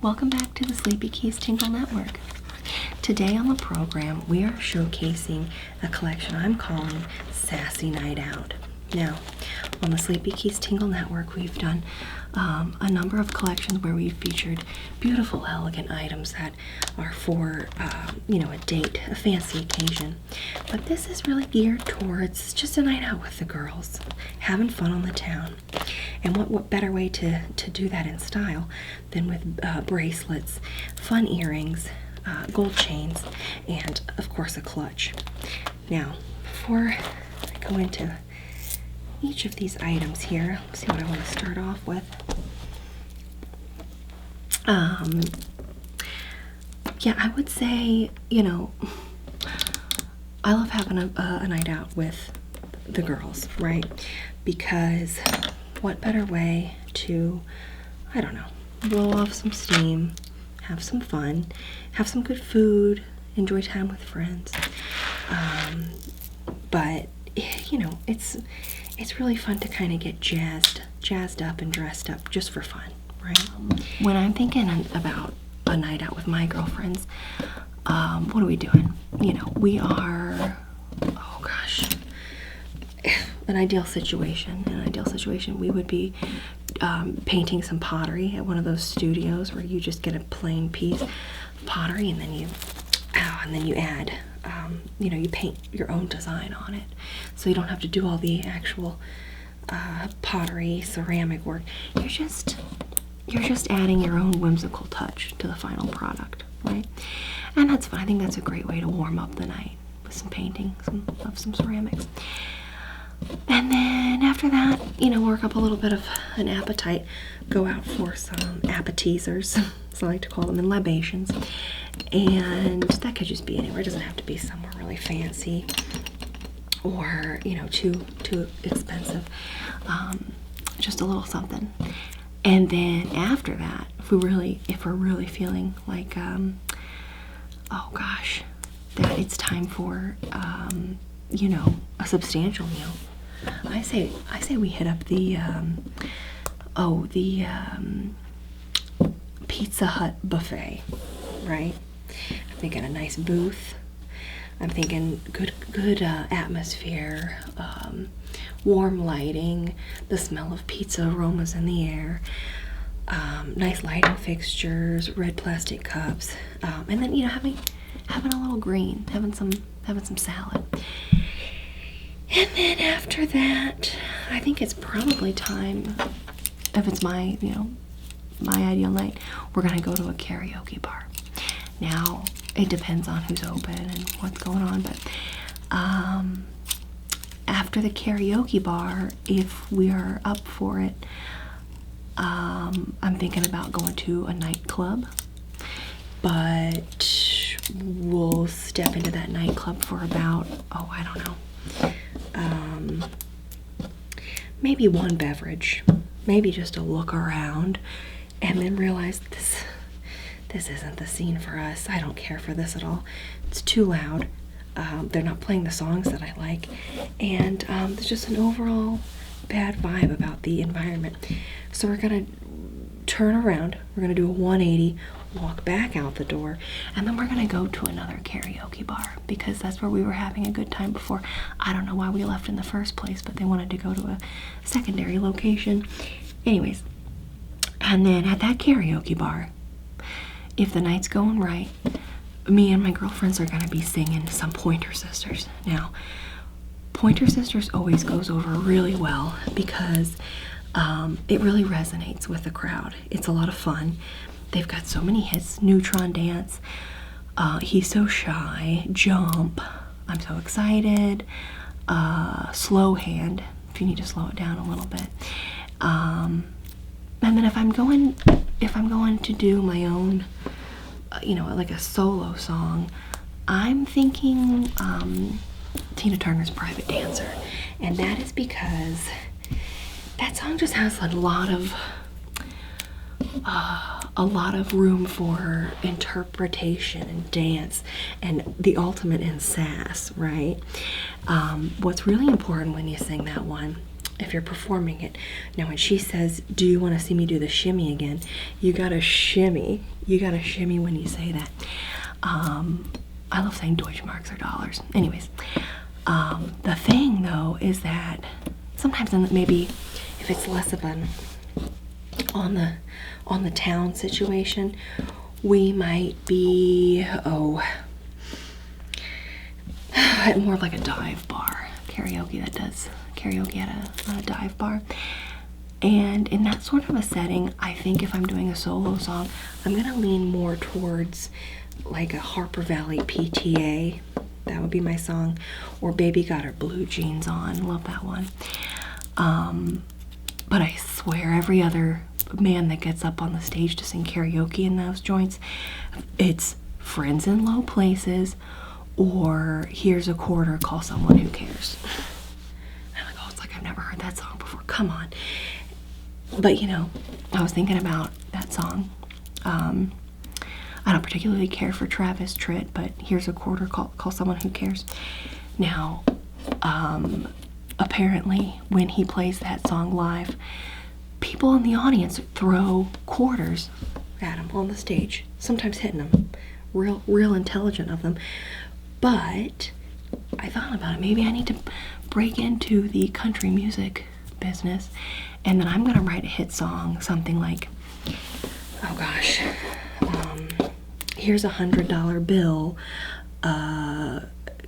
Welcome back to the Sleepy Keys Tingle Network. Today on the program, we are showcasing a collection I'm calling Sassy Night Out. Now, on the Sleepy Keys Tingle Network, we've done a number of collections where we've featured beautiful, elegant items that are for, a date, a fancy occasion. But this is really geared towards just a night out with the girls, having fun on the town. And what better way to do that in style than with bracelets, fun earrings, gold chains, and of course a clutch. Now, before I go into each of these items here, let's see what I want to start off with. Yeah, I would say, I love having a night out with the girls, right? Because what better way to, blow off some steam, have some fun, have some good food, enjoy time with friends. But it's really fun to kind of get jazzed up and dressed up just for fun, right? When I'm thinking about a night out with my girlfriends, what are we doing? We are, an ideal situation. In an ideal situation, we would be painting some pottery at one of those studios where you just get a plain piece of pottery and then you add, you paint your own design on it. So you don't have to do all the actual pottery, ceramic work. You're just adding your own whimsical touch to the final product, right? And that's fun. I think that's a great way to warm up the night with some painting, some ceramics. And then after that, work up a little bit of an appetite, go out for some appetizers, as I like to call them, and libations. And that could just be anywhere. It doesn't have to be somewhere really fancy or, too expensive. Just a little something. And then after that, if we're really feeling like, that it's time for, a substantial meal, I say we hit up the Pizza Hut buffet, right? I'm thinking a nice booth. I'm thinking good atmosphere, warm lighting, the smell of pizza aromas in the air, nice lighting fixtures, red plastic cups, and then having a little green, having some salad. And then after that, I think it's probably time, if it's my ideal night, we're gonna go to a karaoke bar. Now, it depends on who's open and what's going on, but after the karaoke bar, if we are up for it, I'm thinking about going to a nightclub, but we'll step into that nightclub for about, maybe one beverage, maybe just a look around, and then realize this isn't the scene for us. I don't care for this at all. It's too loud. They're not playing the songs that I like, and there's just an overall bad vibe about the environment. So we're gonna turn around, we're gonna do a 180, walk back out the door, and then we're gonna go to another karaoke bar because that's where we were having a good time before. I don't know why we left in the first place, but they wanted to go to a secondary location. Anyways, and then at that karaoke bar, if the night's going right, me and my girlfriends are gonna be singing some Pointer Sisters. Now, Pointer Sisters always goes over really well because it really resonates with the crowd. It's a lot of fun. They've got so many hits: Neutron Dance, He's So Shy, Jump, I'm So Excited, Slow Hand, if you need to slow it down a little bit. And then if I'm going to do my own, like a solo song, I'm thinking Tina Turner's Private Dancer. And that is because that song just has a lot of room for interpretation and dance and the ultimate in sass, right? What's really important when you sing that one if you're performing it. Now when she says, do you want to see me do the shimmy again, you gotta shimmy. You gotta shimmy when you say that. I love saying Deutschmarks or dollars. Anyways, the thing though is that sometimes maybe if it's less of an on the town situation, we might be more of like a dive bar, karaoke that does karaoke at a dive bar. And in that sort of a setting, I think if I'm doing a solo song, I'm gonna lean more towards like a Harper Valley PTA. That would be my song. Or Baby Got Her Blue Jeans On. Love that one. But I swear every other man that gets up on the stage to sing karaoke in those joints, it's Friends in Low Places or Here's a Quarter, Call Someone Who Cares. I'm like, oh, it's like I've never heard that song before. Come on. But you know, I was thinking about that song. I don't particularly care for Travis Tritt, but Here's a Quarter, Call Someone Who Cares. Now, apparently when he plays that song live, people in the audience throw quarters at him on the stage, sometimes hitting him. Real intelligent of them. But I thought about it. Maybe I need to break into the country music business, and then I'm gonna write a hit song, something like, oh gosh, here's $100 bill,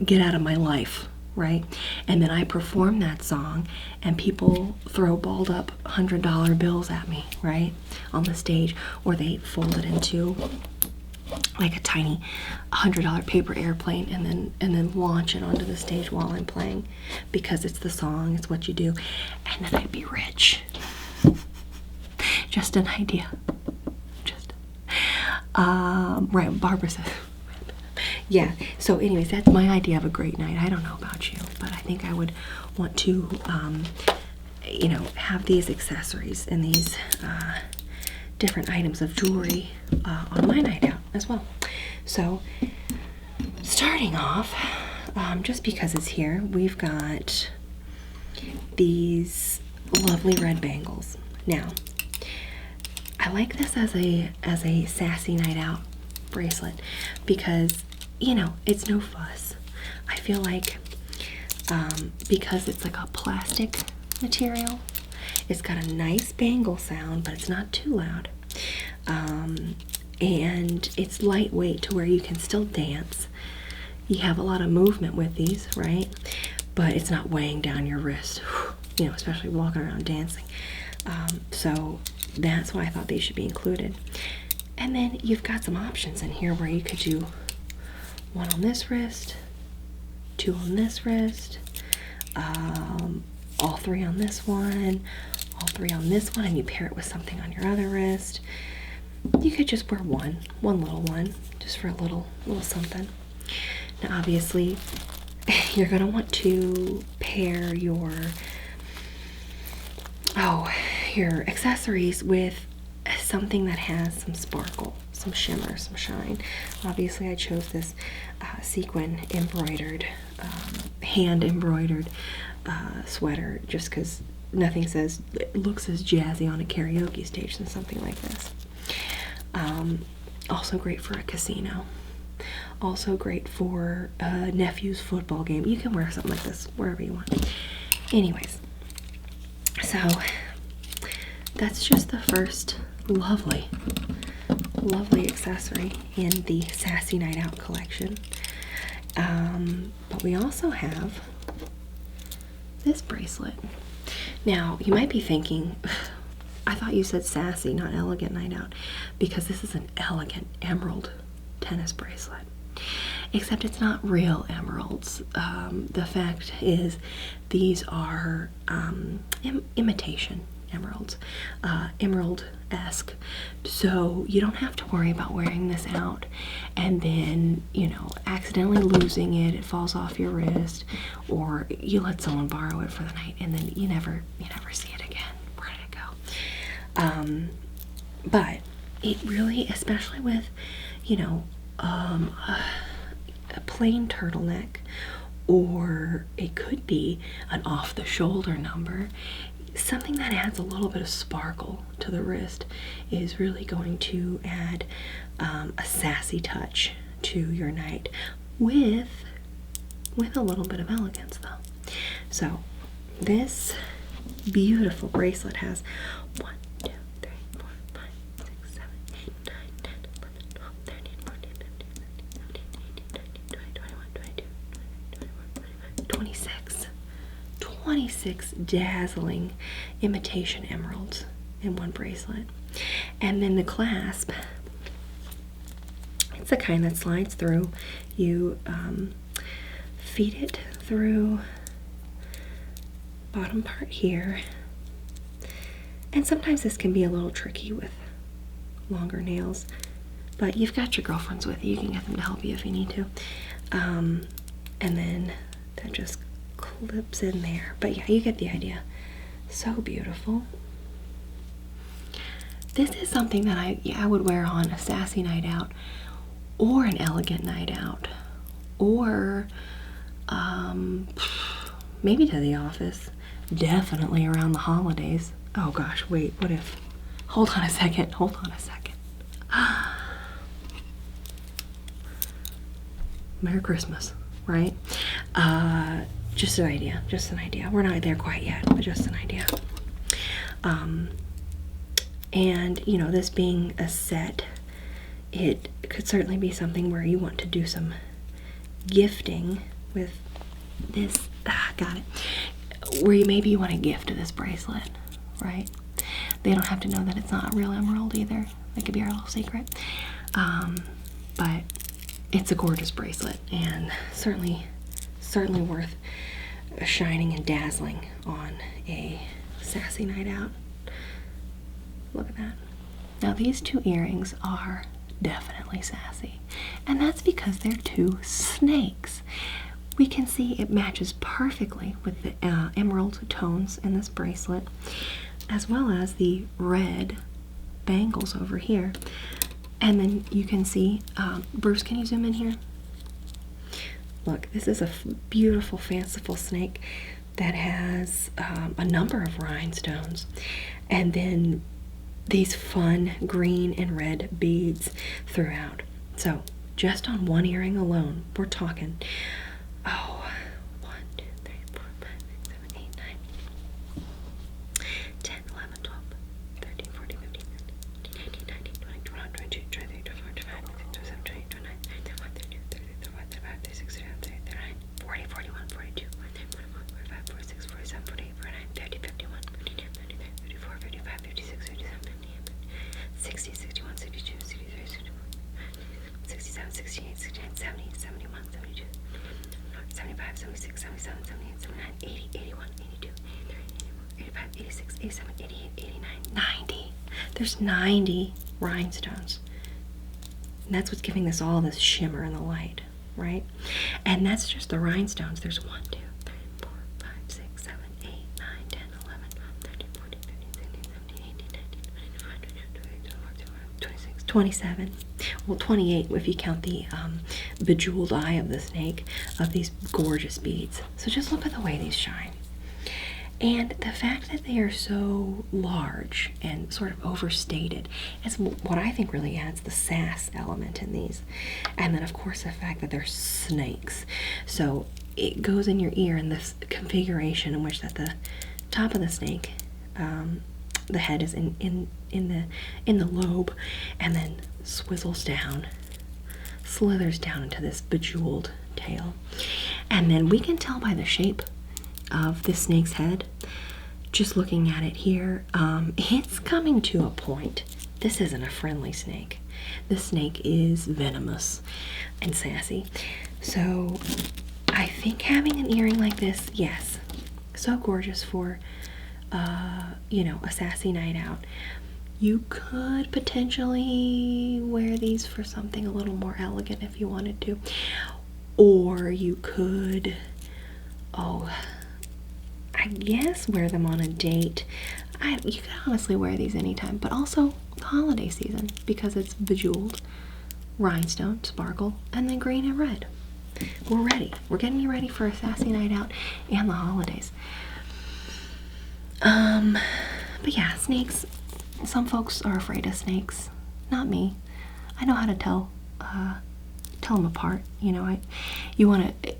get out of my life, right? And then I perform that song and people throw balled up $100 bills at me, right, on the stage, or they fold it into like a tiny $100 paper airplane and then launch it onto the stage while I'm playing, because it's the song, it's what you do, and then I'd be rich. Just an idea. Right, Barbara says. Yeah, so anyways, that's my idea of a great night. I don't know about you, but I think I would want to, you know, have these accessories and these different items of jewelry on my night out as well. So, starting off, just because it's here, we've got these lovely red bangles. Now, I like this as a Sassy Night Out bracelet because, you know, it's no fuss. I feel like because it's like a plastic material, it's got a nice bangle sound, but it's not too loud. And it's lightweight to where you can still dance. You have a lot of movement with these, right? But it's not weighing down your wrist, you know, especially walking around dancing. So that's why I thought these should be included. And then you've got some options in here where you could do one on this wrist, two on this wrist, all three on this one, all three on this one, and you pair it with something on your other wrist. You could just wear one little one, just for a little something. Now obviously, you're gonna want to pair your accessories with something that has some sparkle, some shimmer, some shine. Obviously I chose this sequin embroidered, hand embroidered sweater just because nothing looks as jazzy on a karaoke stage than something like this. Also great for a casino. Also great for a nephew's football game. You can wear something like this wherever you want. Anyways, so that's just the first lovely accessory in the Sassy Night Out collection. But we also have this bracelet. Now, you might be thinking, I thought you said sassy, not elegant night out, because this is an elegant emerald tennis bracelet. Except it's not real emeralds. The fact is, these are imitation emeralds, emerald-esque. So you don't have to worry about wearing this out and then, you know, accidentally losing it. It falls off your wrist, or you let someone borrow it for the night and then you never see it again. Where did it go? But it really, especially with, you know, a plain turtleneck or it could be an off-the-shoulder number. Something that adds a little bit of sparkle to the wrist is really going to add a sassy touch to your night with a little bit of elegance though. So this beautiful bracelet has 1, 2, 3, 4, 5, 6, 7, 8, 9, 10, 11, 12, 13, 14, 15, 16, 17, 18, 19, 20, 21, 22, 23, 24, 25, 26 dazzling imitation emeralds in one bracelet. And then the clasp, it's the kind that slides through. You feed it through bottom part here, and sometimes this can be a little tricky with longer nails, but you've got your girlfriends with you. You can get them to help you if you need to. And then that just clips in there. But yeah, you get the idea. So beautiful. This is something that I would wear on a sassy night out, or an elegant night out, or maybe to the office. Definitely around the holidays. Oh gosh, wait, what if? Hold on a second. Merry Christmas, right? Just an idea. We're not there quite yet, but just an idea. And you know, this being a set, it could certainly be something where you want to do some gifting with this. Got it. Where maybe you want to gift this bracelet, right? They don't have to know that it's not a real emerald either. That could be our little secret. But it's a gorgeous bracelet, and certainly worth shining and dazzling on a sassy night out. Look at that. Now these two earrings are definitely sassy, and that's because they're two snakes. We can see it matches perfectly with the emerald tones in this bracelet, as well as the red bangles over here. And then you can see, Bruce, can you zoom in here? Look, this is a beautiful, fanciful snake that has a number of rhinestones, and then these fun green and red beads throughout. So just on one earring alone, we're talking 1, 2, 3, 4, 5, 6, 7, 8, 9, 10, 11, 12, 13, 14, 15, 16, 18, 19, 20, 21, 22, 23, 24, 25, 26, 27, 28, 29, 30, 31, 32, 33, 34, 35, 36, 37, 38, 39, 40, 41, 42, 43, 44, 45, 46, 47, 48, 49, 50, 51, 52, 53, 54, 55, 56, 57, 58, 60, 61, 62, 63, 64, 67, 68, 69, 70, 71, 72, 75, 76, 77, 78, 79, 80, 81, 82, 83, 84, 85, 86, 87, 88, 89, 90. There's 90 rhinestones. And that's what's giving this all this shimmer in the light, right? And that's just the rhinestones. There's 1, 2, 3, 4, 5, 6, 7, 8, 9, 10, 11, 12, 13, 14, 15, 16, 17, 18, 19, 20, 26, 27. Well, 28 if you count the bejeweled eye of the snake, of these gorgeous beads. So just look at the way these shine. And the fact that they are so large and sort of overstated is what I think really adds the sass element in these. And then of course the fact that they're snakes. So it goes in your ear in this configuration in which that the top of the snake, the head is in the lobe, and then swizzles down, slithers down into this bejeweled tail. And then we can tell by the shape of the snake's head, just looking at it here, it's coming to a point. This isn't a friendly snake. This snake is venomous and sassy. So I think having an earring like this, yes, so gorgeous for you know, a sassy night out. You could potentially wear these for something a little more elegant if you wanted to. Or you could, I guess wear them on a date. You could honestly wear these anytime, but also the holiday season, because it's bejeweled, rhinestone, sparkle, and then green and red. we're ready. We're getting you ready for a sassy night out and the holidays. But yeah, snakes. Some folks are afraid of snakes. Not me. I know how to tell them apart. You know, you want to,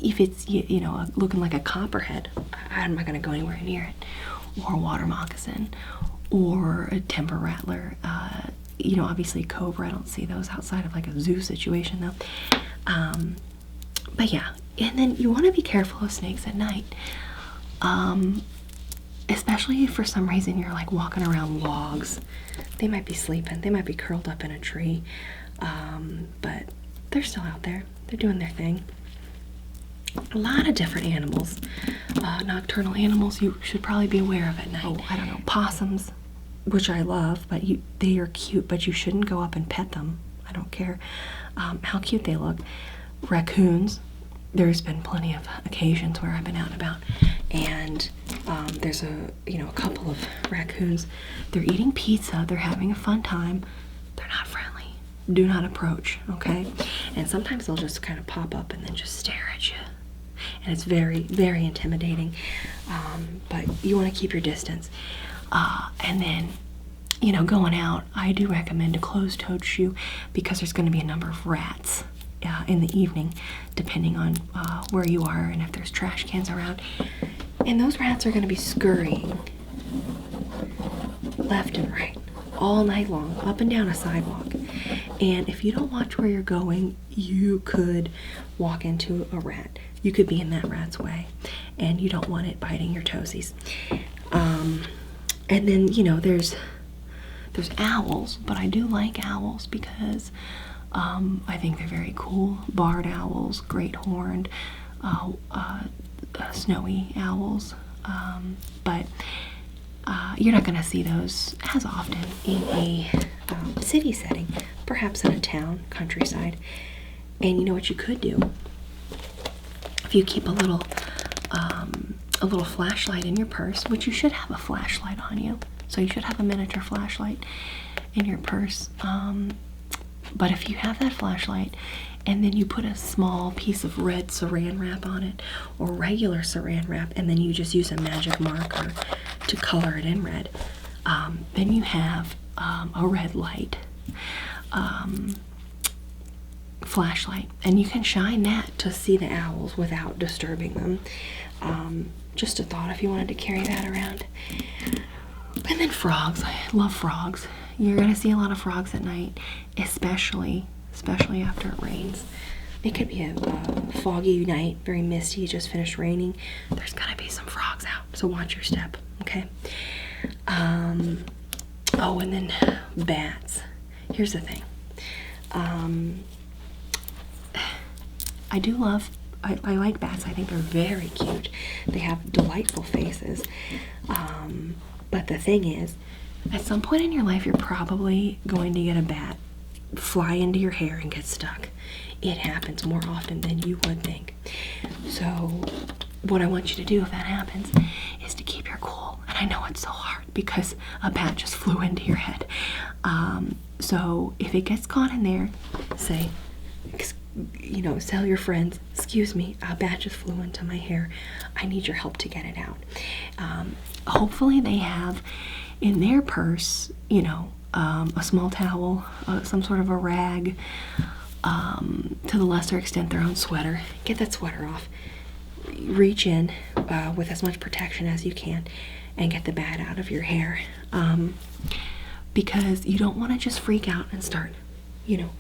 if it's, you know, looking like a copperhead, I'm not going to go anywhere near it. Or a water moccasin, or a timber rattler. You know, obviously cobra, I don't see those outside of like a zoo situation though. But yeah, and then you want to be careful of snakes at night. Especially if for some reason you're like walking around logs. They might be sleeping, they might be curled up in a tree, but they're still out there. They're doing their thing. A lot of different animals, nocturnal animals you should probably be aware of at night. Oh, I don't know, possums, which I love, but they are cute, but you shouldn't go up and pet them. I don't care how cute they look. Raccoons, there's been plenty of occasions where I've been out and about, and there's a couple of raccoons. They're eating pizza, they're having a fun time, they're not friendly. Do not approach, okay? And sometimes they'll just kind of pop up and then just stare at you, and it's very, very intimidating. But you want to keep your distance. And then, you know, going out, I do recommend a closed-toed shoe because there's going to be a number of rats in the evening, depending on where you are and if there's trash cans around. And those rats are going to be scurrying left and right all night long, up and down a sidewalk. And if you don't watch where you're going, you could walk into a rat. You could be in that rat's way, and you don't want it biting your toesies. And then, you know, there's owls, but I do like owls because I think they're very cool. Barred owls, great horned, snowy owls, but you're not going to see those as often in a city setting, perhaps in a town, countryside. And you know what you could do? If you keep a little flashlight in your purse, which you should have a flashlight on you, so you should have a miniature flashlight in your purse. But if you have that flashlight and then you put a small piece of red saran wrap on it, or regular saran wrap, and then you just use a magic marker to color it in red, then you have a red light flashlight, and you can shine that to see the owls without disturbing them. Just a thought if you wanted to carry that around. And then frogs. I love frogs. You're going to see a lot of frogs at night, especially after it rains. It could be a foggy night, very misty, just finished raining. There's going to be some frogs out, so watch your step, okay? Oh, and then bats. Here's the thing. I like bats. I think they're very cute. They have delightful faces. But the thing is, at some point in your life, you're probably going to get a bat fly into your hair and get stuck. It happens more often than you would think. So what I want you to do if that happens is to keep your cool. And I know it's so hard because a bat just flew into your head. So if it gets caught in there, say, you know, tell your friends, excuse me, a bat just flew into my hair. I need your help to get it out. Hopefully they have in their purse, you know, a small towel, some sort of a rag, to the lesser extent their own sweater. Get that sweater off. Reach in with as much protection as you can and get the bat out of your hair. Because you don't want to just freak out and start, you know,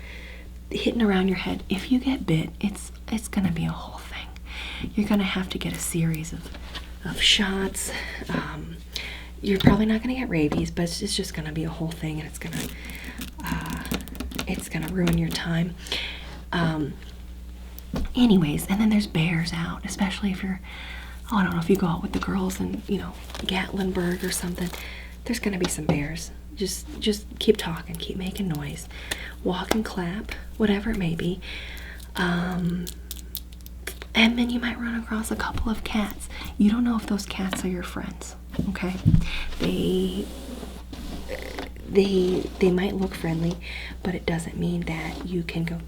hitting around your head. If you get bit, it's gonna be a whole thing. You're gonna have to get a series of shots. You're probably not gonna get rabies, but it's just gonna be a whole thing, and it's gonna ruin your time. Anyways, and then there's bears out, especially if you're, I don't know, if you go out with the girls and, you know, Gatlinburg or something, there's gonna be some bears. Just keep talking, keep making noise, walk and clap, whatever it may be. And then you might run across a couple of cats. You don't know if those cats are your friends, okay? They might look friendly, but it doesn't mean that you can go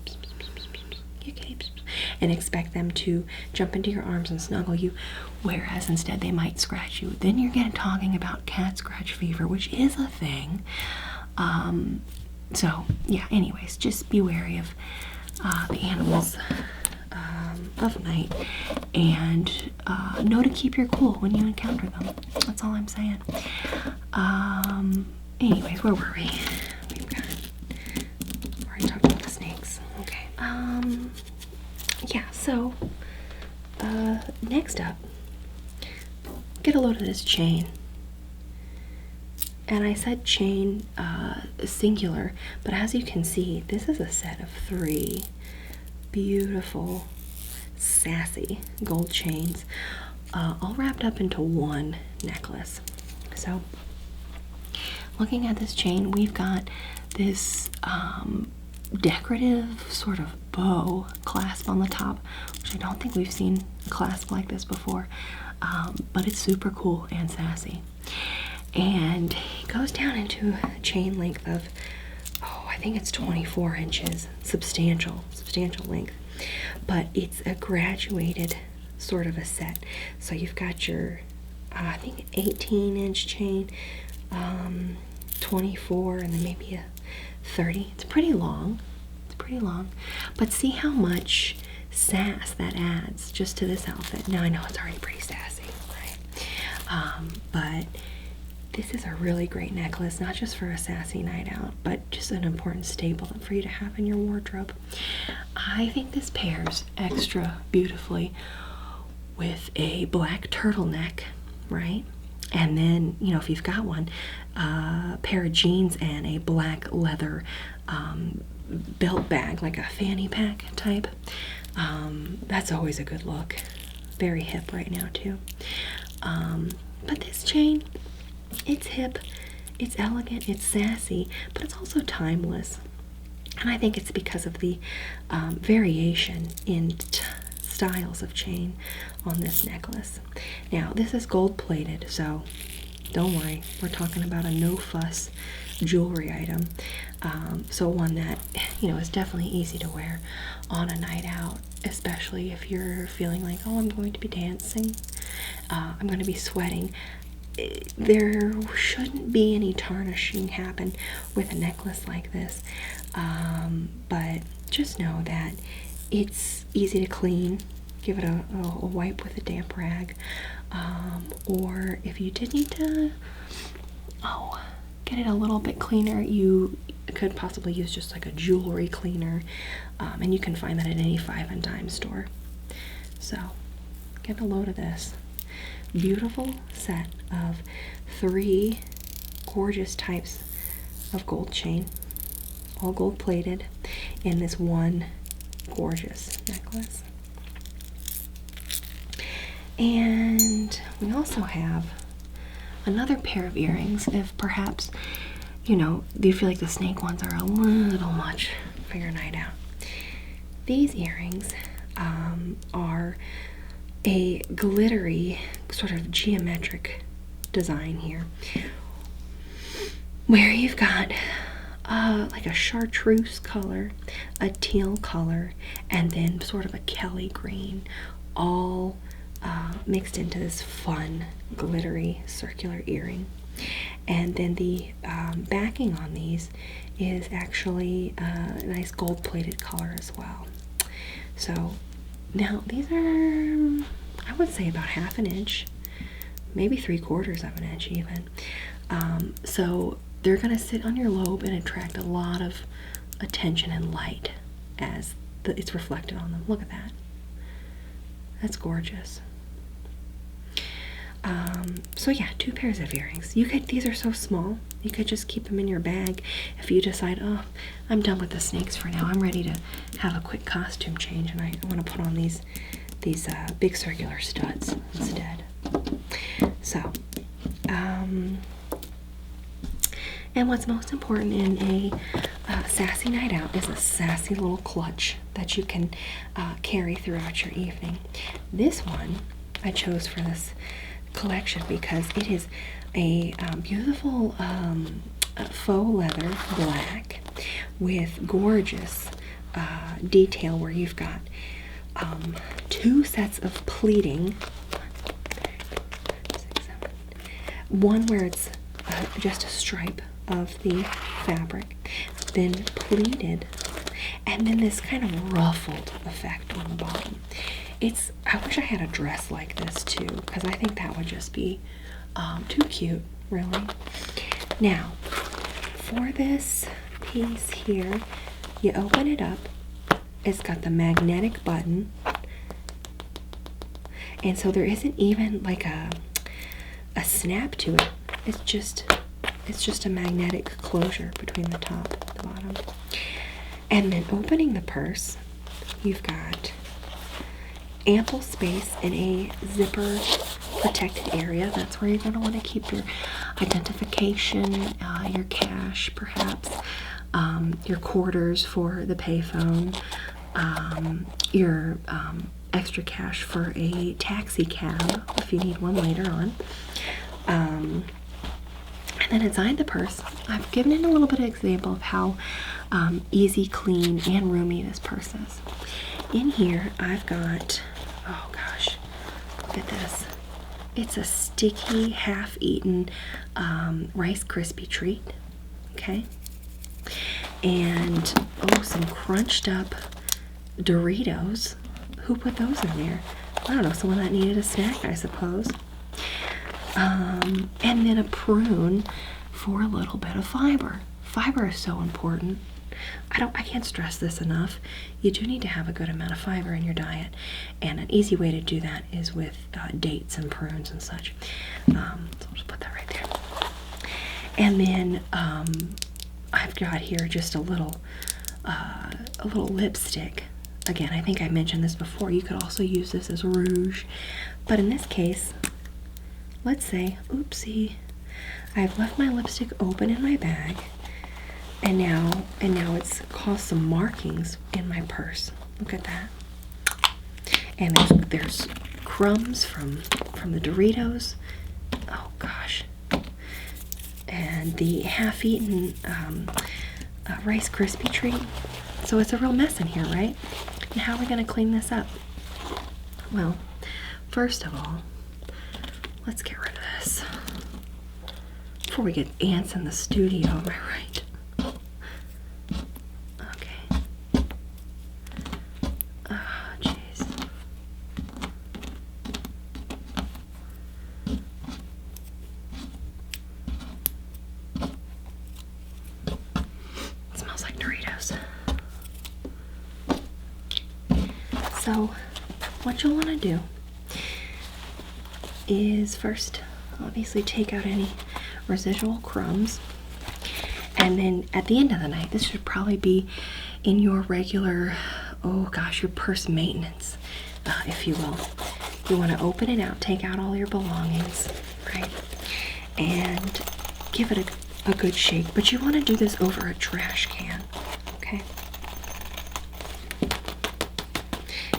and expect them to jump into your arms and snuggle you, whereas instead they might scratch you. Then you're getting talking about cat scratch fever, which is a thing. So yeah, anyways, just be wary of the animals of night, and know to keep your cool when you encounter them. That's all I'm saying. Anyways, where were we? We already talked about the snakes. Okay. Yeah, so next up, get a load of this chain. And I said chain singular, but as you can see, this is a set of 3 beautiful, sassy gold chains, all wrapped up into one necklace. So, looking at this chain, we've got this decorative sort of bow clasp on the top, which I don't think we've seen a clasp like this before, but it's super cool and sassy. And it goes down into a chain length of, I think it's 24 inches, substantial length, but it's a graduated sort of a set. So you've got your, I think 18-inch chain, 24, and then maybe a 30. It's pretty long. But see how much sass that adds just to this outfit. Now I know it's already pretty sassy, right? But this is a really great necklace, not just for a sassy night out, but just an important staple for you to have in your wardrobe. I think this pairs extra beautifully with a black turtleneck, right? And then, you know, if you've got one, a pair of jeans and a black leather belt bag, like a fanny pack type. That's always a good look. Very hip right now too. But this chain, it's hip, it's elegant, it's sassy, but it's also timeless. And I think it's because of the variation in styles of chain on this necklace. Now, this is gold plated, so don't worry, we're talking about a no fuss jewelry item. So one that, you know, is definitely easy to wear on a night out, especially if you're feeling like, oh, I'm going to be dancing, I'm going to be sweating. There shouldn't be any tarnishing happen with a necklace like this, but just know that it's easy to clean. Give it a wipe with a damp rag, or if you did need to get it a little bit cleaner, you could possibly use just like a jewelry cleaner, and you can find that at any 5 and dime store. So get a load of this beautiful set of 3 gorgeous types of gold chain, all gold plated, in this one gorgeous necklace. And we also have another pair of earrings if perhaps, you know, you feel like the snake ones are a little much for your night out. These earrings are a glittery sort of geometric design here, where you've got like a chartreuse color, a teal color, and then sort of a Kelly green, all mixed into this fun, glittery, circular earring. And then the backing on these is actually a nice gold-plated color as well. So now these are, I would say, about 1/2 inch, maybe 3/4 of an inch even. So they're going to sit on your lobe and attract a lot of attention and light as it's reflected on them. Look at that. That's gorgeous. So yeah, 2 pairs of earrings. These are so small, you could just keep them in your bag if you decide, oh, I'm done with the snakes for now, I'm ready to have a quick costume change and I want to put on these big circular studs instead. So, and what's most important in a sassy night out is a sassy little clutch that you can carry throughout your evening. This one I chose for this collection because it is a beautiful faux leather black with gorgeous detail where you've got 2 sets of pleating. One where it's just a stripe of the fabric, then pleated, and then this kind of ruffled effect on the bottom. I wish I had a dress like this too, because I think that would just be too cute, really. Now, for this piece here, you open it up. It's got the magnetic button, and so there isn't even like a snap to it. It's just a magnetic closure between the top and the bottom. And then opening the purse, you've got ample space in a zipper protected area. That's where you're going to want to keep your identification, your cash perhaps, your quarters for the payphone, your extra cash for a taxi cab if you need one later on. And then inside the purse, I've given it a little bit of example of how easy, clean, and roomy this purse is. In here, I've got, oh gosh, look at this. It's a sticky, half-eaten Rice Krispie treat, okay? And, oh, some crunched up Doritos. Who put those in there? I don't know, someone that needed a snack, I suppose. And then a prune for a little bit of fiber. Fiber is so important. I can't stress this enough. You do need to have a good amount of fiber in your diet, and an easy way to do that is with dates and prunes and such. So I'll just put that right there. And then I've got here just a little lipstick. Again, I think I mentioned this before. You could also use this as rouge, but in this case, let's say, oopsie, I've left my lipstick open in my bag, and now it's caused some markings in my purse. Look at that. And there's crumbs from the Doritos. Oh gosh. And the half-eaten Rice Krispie treat. So it's a real mess in here, right? And how are we going to clean this up? Well, first of all, let's get rid of this before we get ants in the studio, am I right? Okay. Oh, jeez. It smells like Doritos. So, what you'll want to do is first, obviously, take out any residual crumbs, and then at the end of the night, this should probably be in your regular, oh gosh, your purse maintenance, if you will. You want to open it out, take out all your belongings, right, and give it a good shake, but you want to do this over a trash can, okay?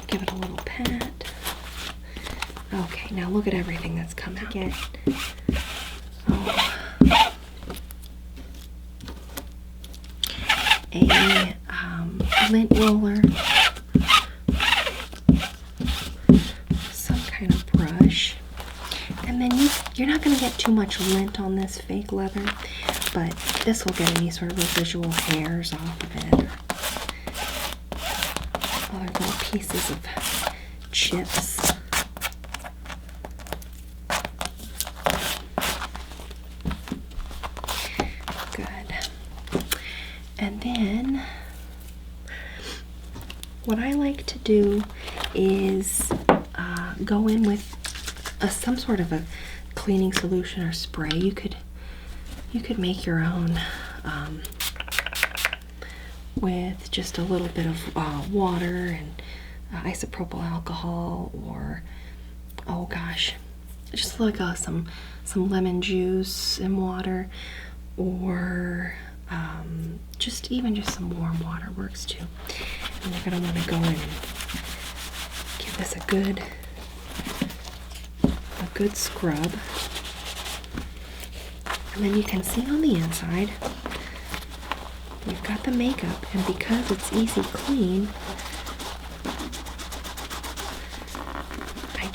Give it a little pat. Okay, now look at everything that's come out. Get a lint roller, some kind of brush, and then you're not going to get too much lint on this fake leather, but this will get any sort of residual hairs off of it, or other little pieces of chips. And then what I like to do is go in with some sort of a cleaning solution or spray. You could make your own with just a little bit of water and isopropyl alcohol, or oh gosh, just like some lemon juice and water, or just some warm water works too. And you're going to want to go in and give this a good scrub. And then you can see on the inside, you've got the makeup, and because it's easy clean,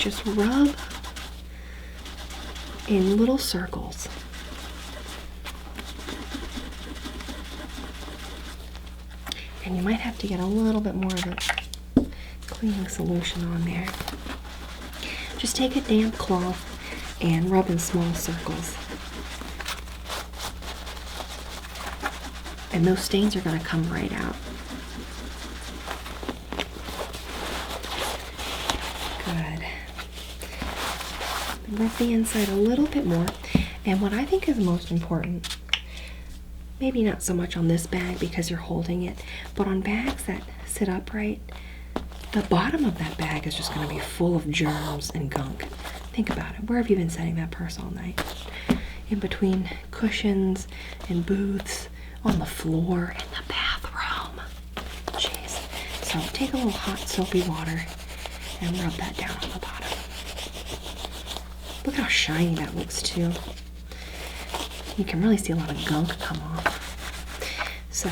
just rub in little circles. And you might have to get a little bit more of a cleaning solution on there. Just take a damp cloth and rub in small circles. And those stains are going to come right out. Good. Rub the inside a little bit more. And what I think is most important, maybe not so much on this bag because you're holding it, but on bags that sit upright, the bottom of that bag is just going to be full of germs and gunk. Think about it. Where have you been setting that purse all night? In between cushions and booths, on the floor, in the bathroom. Jeez. So take a little hot soapy water and rub that down on the bottom. Look how shiny that looks too. You can really see a lot of gunk come off. So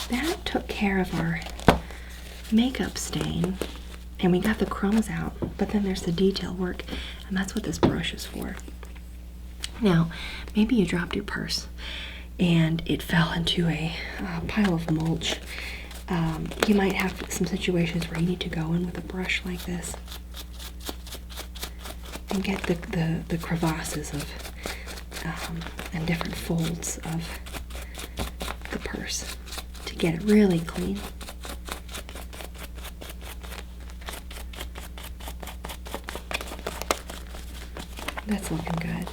that took care of our makeup stain, and we got the crumbs out, but then there's the detail work, and that's what this brush is for. Now, maybe you dropped your purse and it fell into a pile of mulch. You might have some situations where you need to go in with a brush like this and get the crevasses of and different folds of the purse to get it really clean. That's looking good.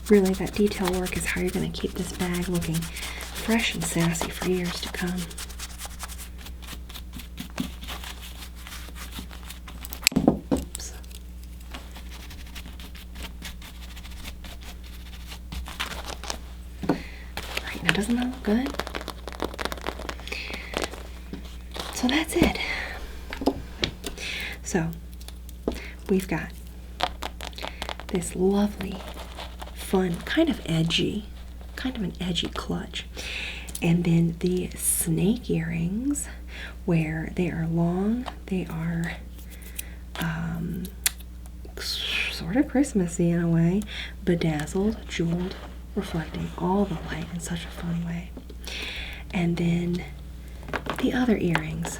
Really, that detail work is how you're going to keep this bag looking fresh and sassy for years to come. Oops. Right, now doesn't that look good? So that's it. So, we've got this lovely, fun, kind of an edgy clutch. And then the snake earrings, where they are long, they are sort of Christmassy in a way, bedazzled, jeweled, reflecting all the light in such a fun way. And then the other earrings,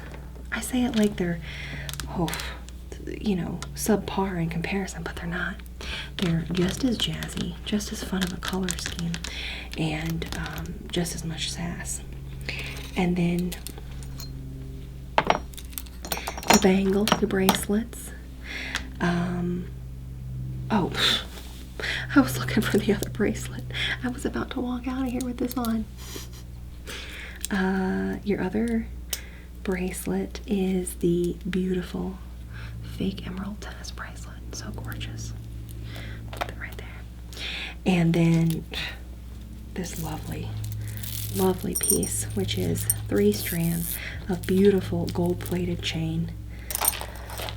I say it like they're, subpar in comparison, but they're not. They're just as jazzy, just as fun of a color scheme, and just as much sass. And then the bangles, the bracelets. I was looking for the other bracelet. I was about to walk out of here with this on. Your other bracelet is the beautiful fake emerald tennis bracelet. So gorgeous. Put it right there. And then this lovely, lovely piece, which is 3 strands of beautiful gold-plated chain.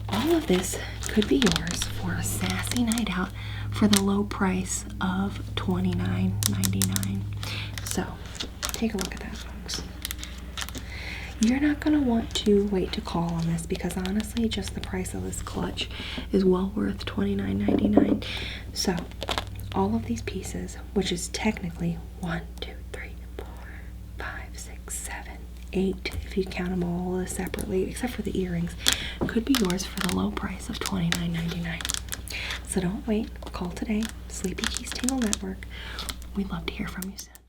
All of this could be yours for a sassy night out for the low price of $29.99. So take a look at that, folks. You're not going to want to wait to call on this, because honestly, just the price of this clutch is well worth $29.99. So all of these pieces, which is technically 1, 2, 3, 4, 5, 6, 7, 8, if you count them all separately, except for the earrings, could be yours for the low price of $29.99. So don't wait. Call today. Sleepy Keys Tingle Network. We'd love to hear from you soon.